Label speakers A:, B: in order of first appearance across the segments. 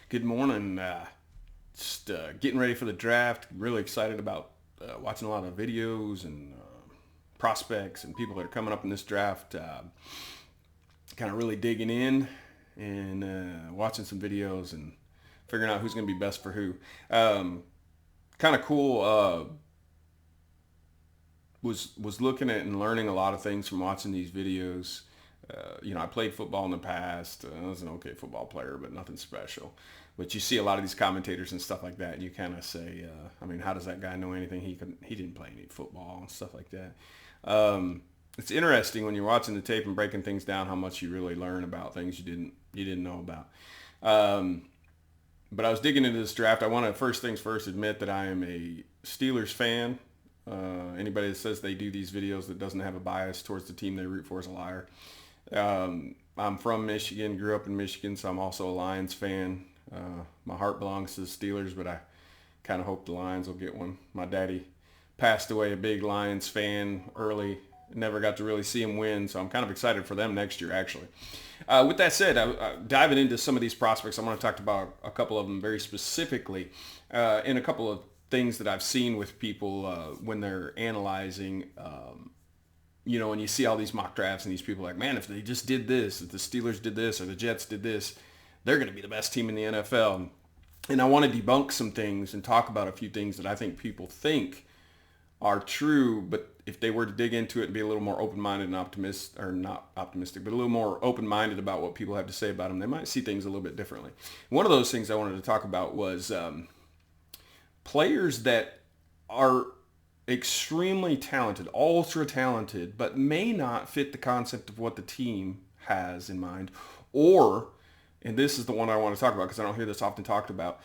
A: Good morning. Just getting ready for the draft. Really excited about watching a lot of videos and prospects and people that are coming up in this draft. Kind of really digging in and watching some videos and figuring out who's going to be best for who. Kind of cool. Was looking at and learning a lot of things from watching these videos. I played football in the past. I was an okay football player, but nothing special. But you see a lot of these commentators and stuff like that, and you kind of say, how does that guy know anything? He didn't play any football and stuff like that. It's interesting when you're watching the tape and breaking things down how much you really learn about things you didn't know about. But I was digging into this draft. I want to first things first admit that I am a Steelers fan. Anybody that says they do these videos that doesn't have a bias towards the team they root for is a liar. I'm from Michigan, grew up in Michigan, so I'm also a Lions fan. My heart belongs to the Steelers, but I kind of hope the Lions will get one. My daddy passed away a big Lions fan early. Never got to really see him win, so I'm kind of excited for them next year, actually. With that said, diving into some of these prospects, I want to talk about a couple of them very specifically, and a couple of things that I've seen with people when they're analyzing. And you see all these mock drafts and these people are like, man, if they just did this, if the Steelers did this or the Jets did this, they're going to be the best team in the NFL. And I want to debunk some things and talk about a few things that I think people think are true, but if they were to dig into it and be a little more open-minded and not optimistic, but a little more open-minded about what people have to say about them, they might see things a little bit differently. One of those things I wanted to talk about was players that are extremely talented, ultra talented, but may not fit the concept of what the team has in mind. Or, and this is the one I want to talk about because I don't hear this often talked about,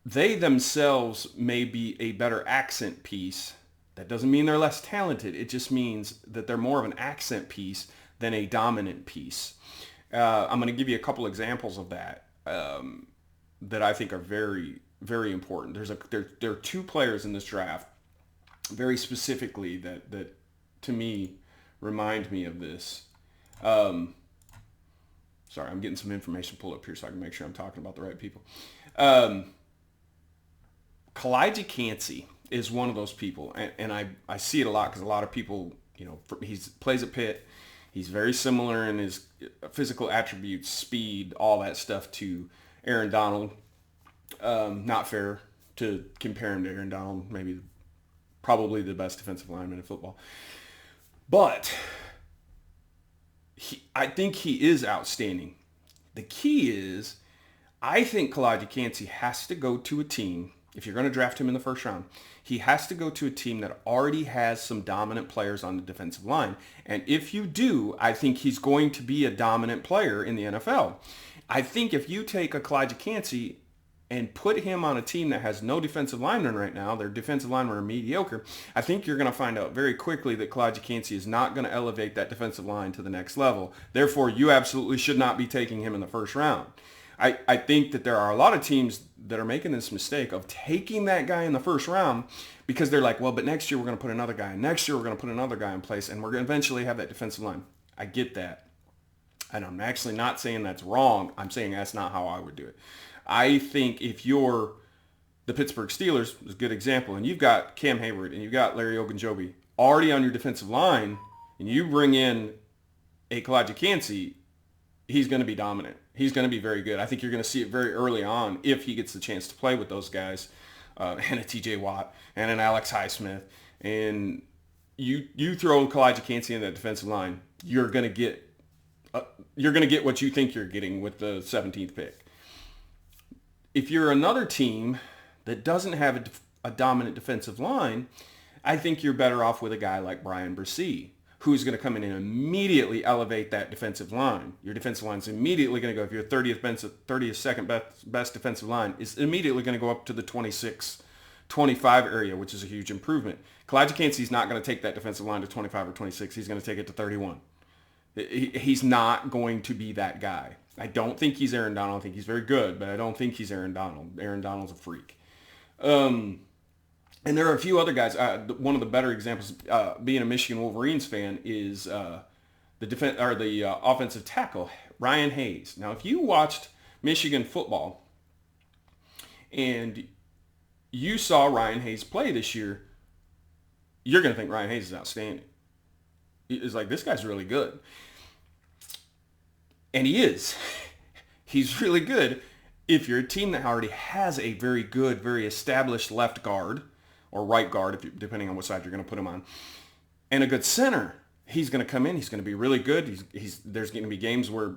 A: they themselves may be a better accent piece. That doesn't mean they're less talented. It just means that they're more of an accent piece than a dominant piece. I'm going to give you a couple examples of that that I think are very, very important. There are two players in this draft very specifically that to me remind me of this. Sorry, I'm getting some information pulled up here so I can make sure I'm talking about the right people. Calijah Kancey is one of those people, and I see it a lot because a lot of people, he plays at Pitt. He's very similar in his physical attributes, speed, all that stuff to Aaron Donald. Not fair to compare him to Aaron Donald, probably the best defensive lineman in football. But I think he is outstanding. The key is, I think Calijah Kancey has to go to a team, if you're going to draft him in the first round, he has to go to a team that already has some dominant players on the defensive line. And if you do, I think he's going to be a dominant player in the NFL. I think if you take a Calijah Kancey and put him on a team that has no defensive linemen right now, their defensive linemen are mediocre, I think you're going to find out very quickly that Calijah Kancey is not going to elevate that defensive line to the next level. Therefore, you absolutely should not be taking him in the first round. I think that there are a lot of teams that are making this mistake of taking that guy in the first round because they're like, well, but next year we're going to put another guy. Next year we're going to put another guy in place, and we're going to eventually have that defensive line. I get that. And I'm actually not saying that's wrong. I'm saying that's not how I would do it. I think if you're the Pittsburgh Steelers, is a good example, and you've got Cam Hayward and you've got Larry Ogunjobi already on your defensive line, and you bring in a Calijah Kancey, he's going to be dominant. He's going to be very good. I think you're going to see it very early on if he gets the chance to play with those guys, and a TJ Watt and an Alex Highsmith. And you throw Calijah Kancey in that defensive line, you're going to get what you think you're getting with the 17th pick. If you're another team that doesn't have a dominant defensive line, I think you're better off with a guy like Brian Bresee, who's going to come in and immediately elevate that defensive line. Your defensive line is immediately going to go, if you're 30th second best defensive line, is immediately going to go up to the 26, 25 area, which is a huge improvement. Calijah Kancey's not going to take that defensive line to 25 or 26. He's going to take it to 31. He's not going to be that guy. I don't think he's Aaron Donald. I think he's very good, but I don't think he's Aaron Donald. Aaron Donald's a freak. And there are a few other guys. One of the better examples, being a Michigan Wolverines fan, is the offensive tackle Ryan Hayes. Now, if you watched Michigan football, and you saw Ryan Hayes play this year, you're going to think Ryan Hayes is outstanding. It's like, this guy's really good. And he is. He's really good if you're a team that already has a very good, very established left guard or right guard, depending on what side you're going to put him on, and a good center. He's going to come in. He's going to be really good. There's going to be games where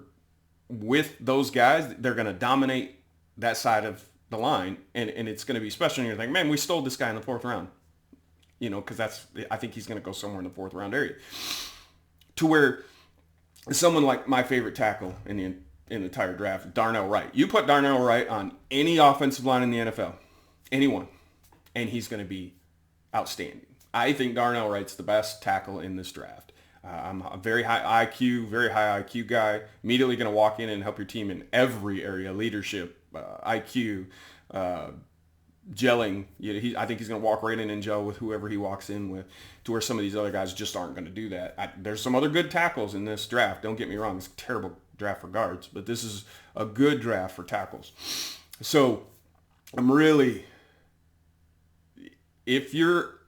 A: with those guys, they're going to dominate that side of the line, and it's going to be special. And you're thinking, man, we stole this guy in the 4th round. Because I think he's going to go somewhere in the 4th round area. To where someone like my favorite tackle in the entire draft, Darnell Wright. You put Darnell Wright on any offensive line in the NFL, anyone, and he's going to be outstanding. I think Darnell Wright's the best tackle in this draft. I'm a very high IQ guy. Immediately going to walk in and help your team in every area: leadership, IQ, gelling. I think he's going to walk right in and gel with whoever he walks in with, to where some of these other guys just aren't going to do that. There's some other good tackles in this draft. Don't get me wrong. It's a terrible draft for guards, but this is a good draft for tackles. So I'm really, if you're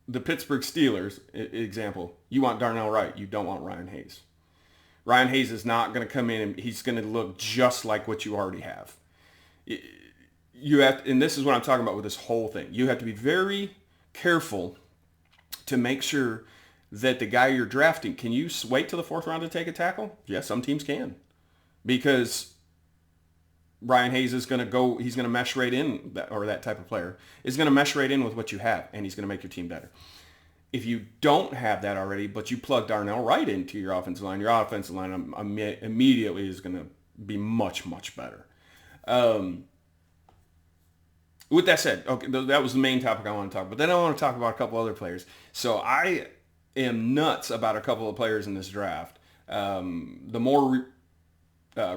A: the Pittsburgh Steelers, example, you want Darnell Wright. You don't want Ryan Hayes. Ryan Hayes is not going to come in and he's going to look just like what you already have. You have, and this is what I'm talking about with this whole thing. You have to be very careful to make sure that the guy you're drafting, can you wait till the 4th round to take a tackle? Yes, some teams can. Because Ryan Hayes is going to go, he's going to mesh right in, that type of player is going to mesh right in with what you have, and he's going to make your team better. If you don't have that already, but you plug Darnell Wright into your offensive line immediately is going to be much, much better. With that said, okay, that was the main topic I want to talk about. But then I want to talk about a couple other players. So I am nuts about a couple of players in this draft. The more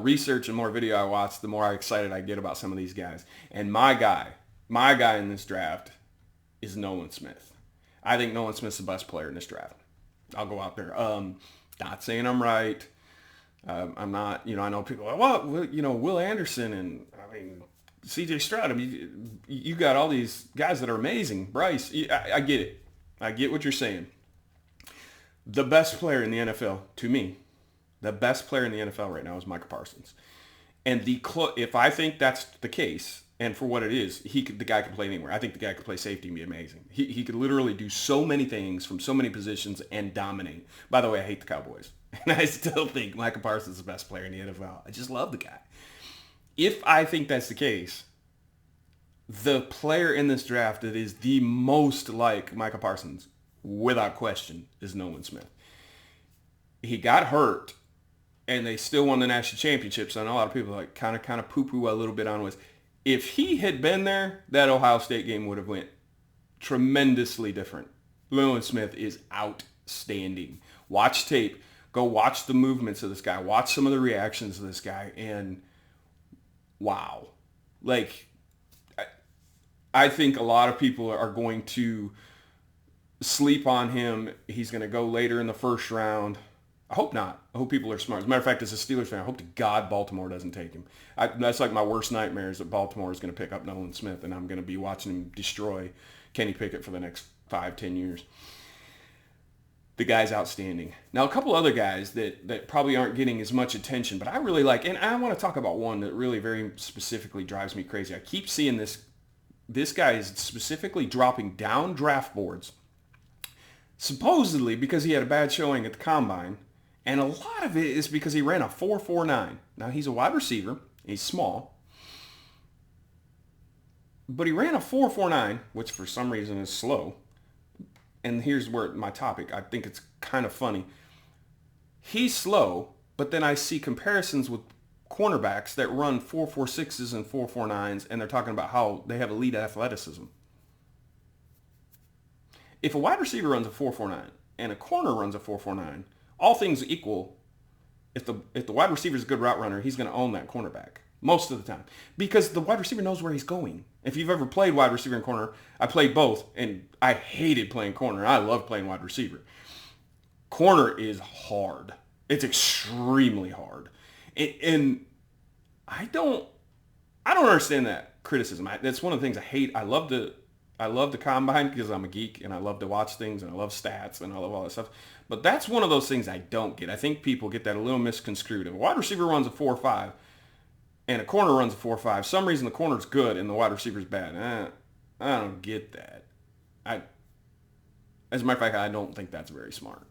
A: research and more video I watch, the more excited I get about some of these guys. And my guy in this draft is Nolan Smith. I think Nolan Smith's the best player in this draft. I'll go out there. Not saying I'm right. I'm not, I know people are like, well, Will Anderson and, C.J. Stroud. You got all these guys that are amazing. Bryce, I get it. I get what you're saying. The best player in the NFL, to me, the best player in the NFL right now is Micah Parsons. And if I think that's the case, and for what it is, the guy can play anywhere. I think the guy could play safety and be amazing. He could literally do so many things from so many positions and dominate. By the way, I hate the Cowboys. And I still think Micah Parsons is the best player in the NFL. I just love the guy. If I think that's the case, the player in this draft that is the most like Micah Parsons, without question, is Nolan Smith. He got hurt, and they still won the national championship. So I know a lot of people like kind of poo-poo a little bit on was, if he had been there, that Ohio State game would have went tremendously different. Nolan Smith is outstanding. Watch tape. Go watch the movements of this guy. Watch some of the reactions of this guy, and wow. I think a lot of people are going to sleep on him. He's going to go later in the 1st round. I hope not. I hope people are smart. As a matter of fact, as a Steelers fan, I hope to God Baltimore doesn't take him. That's like my worst nightmare, is that Baltimore is going to pick up Nolan Smith, and I'm going to be watching him destroy Kenny Pickett for the next 5-10 years. The guy's outstanding. Now, a couple other guys that probably aren't getting as much attention, but I really like, and I want to talk about one that really very specifically drives me crazy. I keep seeing this guy is specifically dropping down draft boards, supposedly because he had a bad showing at the combine, and a lot of it is because he ran a 4.49. Now, he's a wide receiver. He's small. But he ran a 4.49, which for some reason is slow. And here's where my topic, I think it's kind of funny. He's slow, but then I see comparisons with cornerbacks that run 4.46s and 4.49s, and they're talking about how they have elite athleticism. If a wide receiver runs a 4.49 and a corner runs a 4.49, all things equal, if the wide receiver is a good route runner, he's going to own that cornerback most of the time, because the wide receiver knows where he's going. If you've ever played wide receiver and corner, I played both, and I hated playing corner. I love playing wide receiver. Corner is hard. It's extremely hard. And I don't understand that. criticism. That's one of the things I hate. I love the combine because I'm a geek and I love to watch things and I love stats and I love all that stuff. But that's one of those things I don't get. I think people get that a little misconstrued. If a wide receiver runs a 4.5 and a corner runs a 4.5, some reason the corner's good and the wide receiver's bad. I don't get that. As a matter of fact, I don't think that's very smart.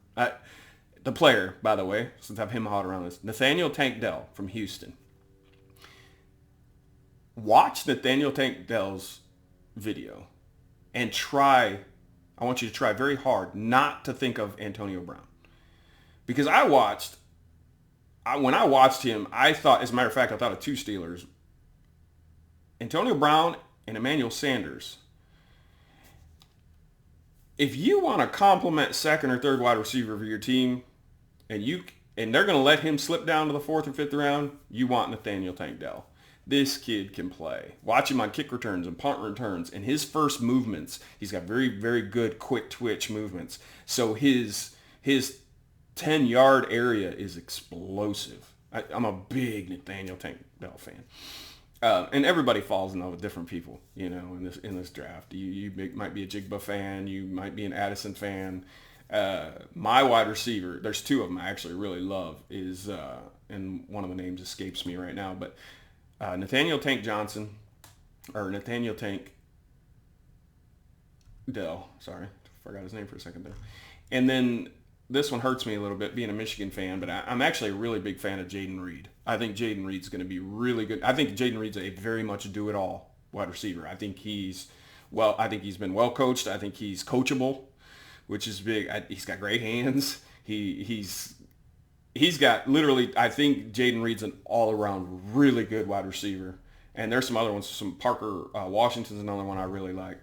A: The player, by the way, since I've him-hawed around this, Nathaniel Tank Dell from Houston. Watch Nathaniel Tank Dell's video and I want you to try very hard not to think of Antonio Brown. Because when I watched him, I thought, as a matter of fact, I thought of two Steelers. Antonio Brown and Emmanuel Sanders. If you want to compliment second or third wide receiver for your team, and they're going to let him slip down to the 4th or 5th round, you want Nathaniel Tank Dell. This kid can play. Watch him on kick returns and punt returns. And his first movements, he's got very, very good quick twitch movements. So his 10-yard area is explosive. I'm a big Nathaniel Tank Dell fan. And everybody falls in love with different people, in this draft. You might be a Jigba fan. You might be an Addison fan. My wide receiver, there's two of them I actually really love, and one of the names escapes me right now, but Nathaniel Tank Dell. Sorry, forgot his name for a second there. And then this one hurts me a little bit being a Michigan fan, but I'm actually a really big fan of Jayden Reed. I think Jayden Reed's going to be really good. I think Jayden Reed's a very much do-it-all wide receiver. I think he's been well coached. I think he's coachable, which is big. He's got great hands. He's got literally, I think Jayden Reed's an all-around really good wide receiver. And there's some other ones. Some Parker Washington's another one I really like.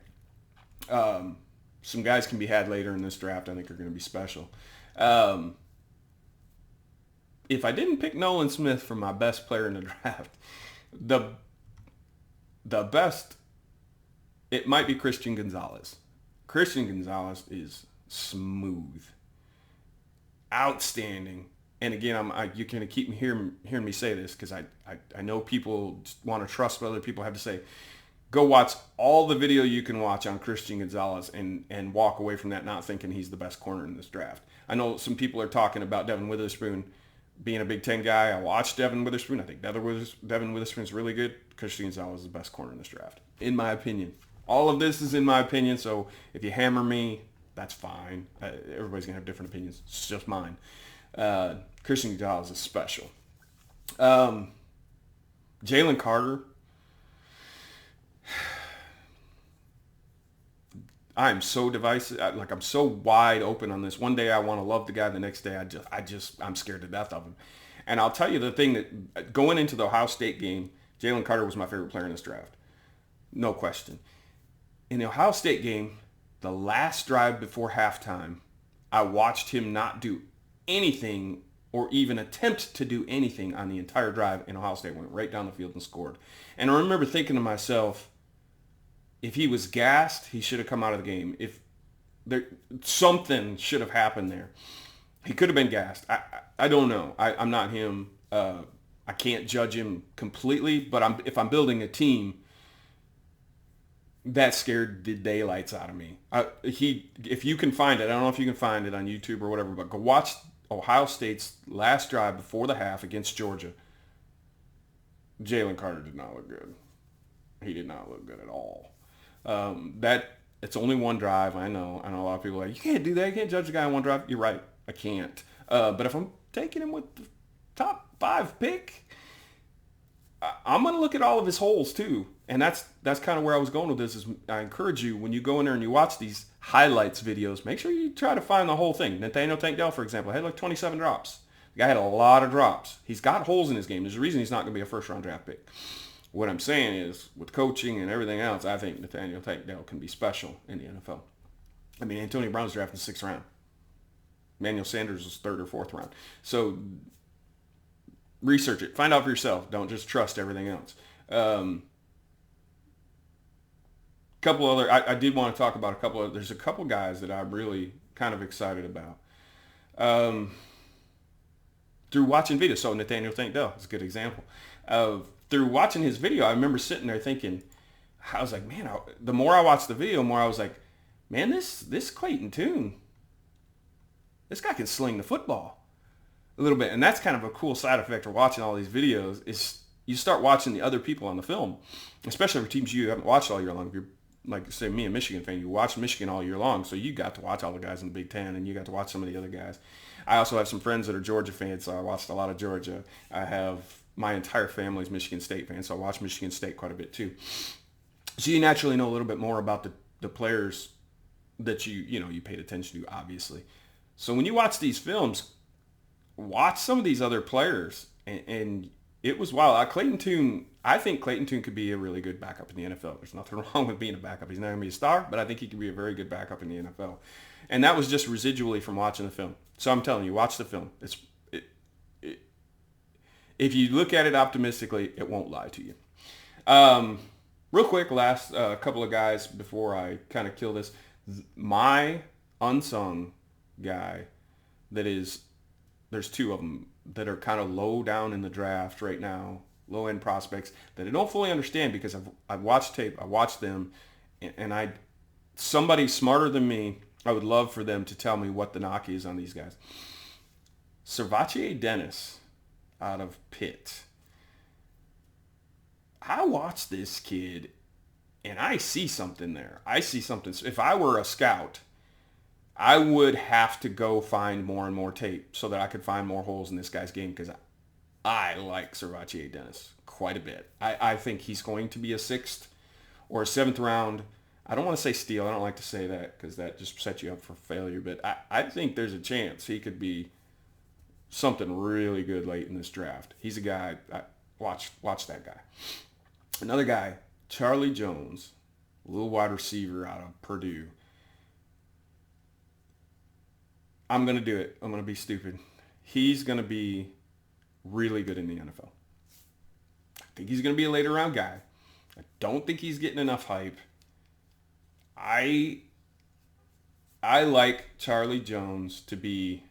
A: Some guys can be had later in this draft I think are going to be special. If I didn't pick Nolan Smith for my best player in the draft, the best, it might be Christian Gonzalez. Christian Gonzalez is smooth, outstanding. And again, you're going to keep hearing me say this because I know people want to trust what other people have to say. Go watch all the video you can watch on Christian Gonzalez and walk away from that not thinking he's the best corner in this draft. I know some people are talking about Devin Witherspoon being a Big Ten guy. I watched Devin Witherspoon. I think Devin Witherspoon's really good. Christian Gonzalez is the best corner in this draft, in my opinion. All of this is in my opinion, so if you hammer me, that's fine. Everybody's going to have different opinions. It's just mine. Christian Gonzalez is special. Jalen Carter. I'm so divisive. I'm so wide open on this. One day I want to love the guy. The next day I'm scared to death of him. And I'll tell you the thing that going into the Ohio State game, Jalen Carter was my favorite player in this draft. No question. In the Ohio State game, the last drive before halftime, I watched him not do anything or even attempt to do anything on the entire drive, and Ohio State went right down the field and scored. And I remember thinking to myself, if he was gassed, he should have come out of the game. Something should have happened there. He could have been gassed. I don't know. I'm not him. I can't judge him completely, but if I'm building a team, that scared the daylights out of me. If you can find it, I don't know if you can find it on YouTube or whatever, but go watch Ohio State's last drive before the half against Georgia. Jalen Carter did not look good. He did not look good at all. It's only one drive. I know a lot of people are like, you can't do that. You can't judge a guy on one drive. You're right. I can't. But if I'm taking him with the top 5 pick, I'm going to look at all of his holes too. And that's kind of where I was going with this. Is I encourage you, when you go in there and you watch these highlights videos, make sure you try to find the whole thing. Nathaniel Tank Dell, for example, had like 27 drops. The guy had a lot of drops. He's got holes in his game. There's a reason he's not going to be a first-round draft pick. What I'm saying is, with coaching and everything else, I think Nathaniel Tank Dell can be special in the NFL. I mean, Antonio Brown's drafted in the 6th round. Emmanuel Sanders was 3rd or 4th round. So research it. Find out for yourself. Don't just trust everything else. Couple other, I did want to talk about there's a couple guys that I'm really kind of excited about. Through watching videos, so Nathaniel Tank Dell is a good example. Through watching his video, I remember sitting there thinking, I was like, man, the more I watched the video, the more I was like, man, this Clayton Tune, this guy can sling the football a little bit. And that's kind of a cool side effect of watching all these videos is you start watching the other people on the film, especially for teams you haven't watched all year long. If you're like, say, me, a Michigan fan, you watch Michigan all year long, so you got to watch all the guys in the Big Ten, and you got to watch some of the other guys. I also have some friends that are Georgia fans, so I watched a lot of Georgia. I have my entire family's Michigan State fans, so I watch Michigan State quite a bit too. So you naturally know a little bit more about the players that you paid attention to, obviously. So when you watch these films, watch some of these other players, and it was wild. I think Clayton Tune could be a really good backup in the NFL. There's nothing wrong with being a backup. He's not going to be a star, but I think he could be a very good backup in the NFL. And that was just residually from watching the film. So I'm telling you, watch the film. If you look at it optimistically, it won't lie to you. Real quick, last couple of guys before I kind of kill this. My unsung guy there's two of them that are kind of low down in the draft right now, low end prospects that I don't fully understand because I've watched tape, I watched them, and somebody smarter than me, I would love for them to tell me what the knock is on these guys. Servachier Dennis out of Pitt. I watched this kid and I see something there. I see something. If I were a scout, I would have to go find more and more tape so that I could find more holes in this guy's game because I like Servachier Dennis quite a bit. I think he's going to be a 6th or a 7th round. I don't want to say steal. I don't like to say that because that just sets you up for failure. But I think there's a chance he could be something really good late in this draft. He's a guy. Watch that guy. Another guy, Charlie Jones, a little wide receiver out of Purdue. I'm going to do it. I'm going to be stupid. He's going to be really good in the NFL. I think he's going to be a later round guy. I don't think he's getting enough hype. I like Charlie Jones to be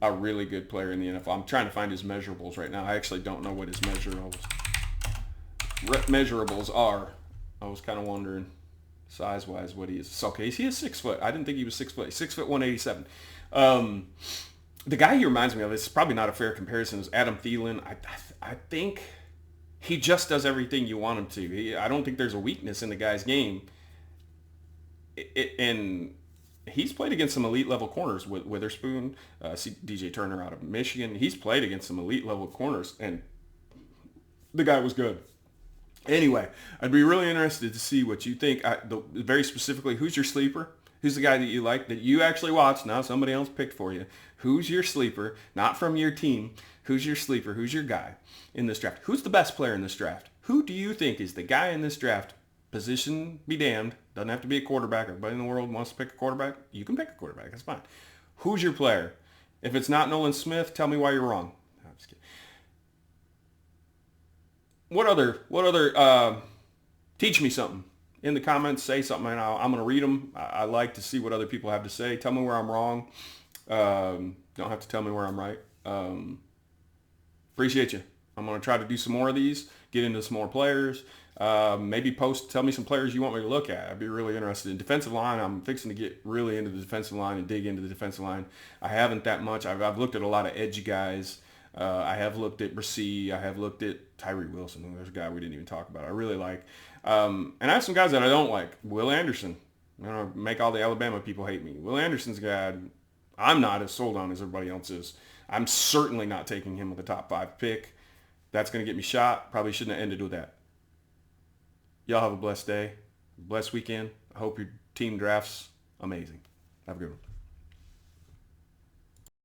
A: a really good player in the NFL. I'm trying to find his measurables right now. I actually don't know what his measurables are. I was kind of wondering size-wise what he is. So, okay, he is 6 foot. I didn't think he was 6 foot. He's 6 foot 187. The guy he reminds me of, it's probably not a fair comparison, is Adam Thielen. I think he just does everything you want him to. I don't think there's a weakness in the guy's game. And he's played against some elite level corners with Witherspoon, DJ Turner out of Michigan. He's played against some elite level corners, and the guy was good. Anyway, I'd be really interested to see what you think. Very specifically, who's your sleeper? Who's the guy that you like that you actually watched? Now somebody else picked for you. Who's your sleeper? Not from your team. Who's your sleeper? Who's your guy in this draft? Who's the best player in this draft? Who do you think is the guy in this draft? Position be damned. Doesn't have to be a quarterback. Everybody in the world wants to pick a quarterback. You can pick a quarterback. That's fine. Who's your player? If it's not Nolan Smith, tell me why you're wrong. No, I'm just kidding. What other, teach me something. In the comments, say something, and I'm going to read them. I like to see what other people have to say. Tell me where I'm wrong. Don't have to tell me where I'm right. Appreciate you. I'm going to try to do some more of these, get into some more players. Maybe tell me some players you want me to look at. I'd be really interested in defensive line. I'm fixing to get really into the defensive line and dig into the defensive line. I haven't that much. I've looked at a lot of edgy guys. I have looked at Brissy. I have looked at Tyree Wilson. There's a guy we didn't even talk about. I really like. And I have some guys that I don't like. Will Anderson. I'm going to make all the Alabama people hate me. Will Anderson's a guy I'm not as sold on as everybody else is. I'm certainly not taking him with a top 5 pick. That's going to get me shot. Probably shouldn't have ended with that. Y'all have a blessed day, blessed weekend. I hope your team drafts amazing. Have a good one.